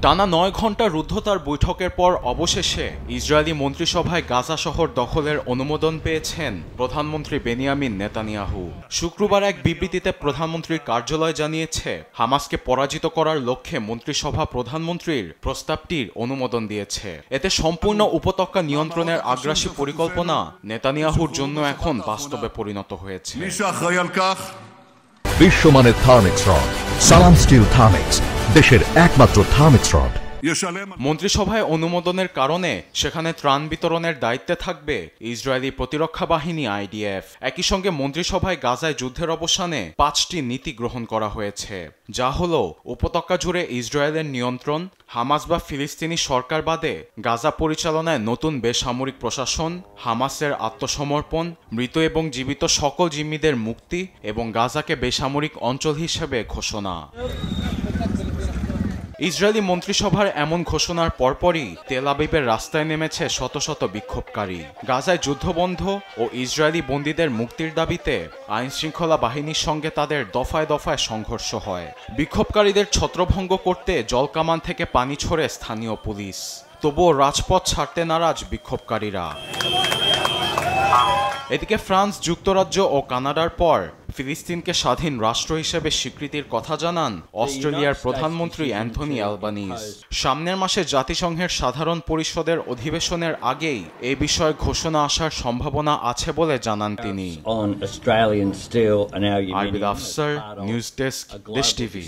টানা ৯ ঘণ্টা রুদ্ধতার বৈঠকের পর অবশেষে ইসরায়েলি মন্ত্রিসভায় গাজা শহর দখলের অনুমোদন পেয়েছেন প্রধানমন্ত্রী বেনিয়ামিন নেতানিয়াহু। শুক্রবার এক বিবৃতিতে প্রধানমন্ত্রীর কার্যালয় জানিয়েছে, হামাসকে পরাজিত করার লক্ষ্যে মন্ত্রিসভা প্রধানমন্ত্রীর প্রস্তাবটির অনুমোদন দিয়েছে। এতে সম্পূর্ণ উপত্যকা নিয়ন্ত্রণের আগ্রাসী পরিকল্পনা নেতানিয়াহুর জন্য এখন বাস্তবে পরিণত হয়েছে। বিশ্বমানের থার্মিক্স রড, সালাম স্টিল থার্মিক্স, দেশের একমাত্র থার্মিক্স রড। মন্ত্রিসভায় অনুমোদনের কারণে সেখানে ত্রাণ বিতরণের দায়িত্বে থাকবে ইসরায়েলি প্রতিরক্ষা বাহিনী IDF। একই সঙ্গে মন্ত্রিসভায় গাজায় যুদ্ধের অবসানে 5টি নীতি গ্রহণ করা হয়েছে, যা হল উপত্যকা জুড়ে ইসরায়েলের নিয়ন্ত্রণ, হামাস বা ফিলিস্তিনি সরকার বাদে গাজা পরিচালনায় নতুন বেসামরিক প্রশাসন, হামাসের আত্মসমর্পণ, মৃত এবং জীবিত সকল জিম্মিদের মুক্তি এবং গাজাকে বেসামরিক অঞ্চল হিসেবে ঘোষণা। ইসরায়েলি মন্ত্রিসভার এমন ঘোষণার পরপরই তেল আবিবের রাস্তায় নেমেছে শত শত বিক্ষোভকারী। গাজায় যুদ্ধবন্ধ ও ইসরায়েলি বন্দীদের মুক্তির দাবিতে আইনশৃঙ্খলা বাহিনীর সঙ্গে তাদের দফায় দফায় সংঘর্ষ হয়। বিক্ষোভকারীদের ছত্রভঙ্গ করতে জলকামান থেকে পানি ছোড়ে স্থানীয় পুলিশ। তবুও রাজপথ ছাড়তে নারাজ বিক্ষোভকারীরা। এদিকে ফ্রান্স, যুক্তরাজ্য ও কানাডার পর ফিলিস্তিনকে স্বাধীন রাষ্ট্র হিসেবে স্বীকৃতির কথা জানান অস্ট্রেলিয়ার প্রধানমন্ত্রী অ্যান্থনি অ্যালবানিজ। সামনের মাসে জাতিসংঘের সাধারণ পরিষদের অধিবেশনের আগেই এই বিষয়ে ঘোষণা আসার সম্ভাবনা আছে বলে জানান তিনি। আরবিল আফসার, নিউজ ডেস্ক, দেশ টিভি।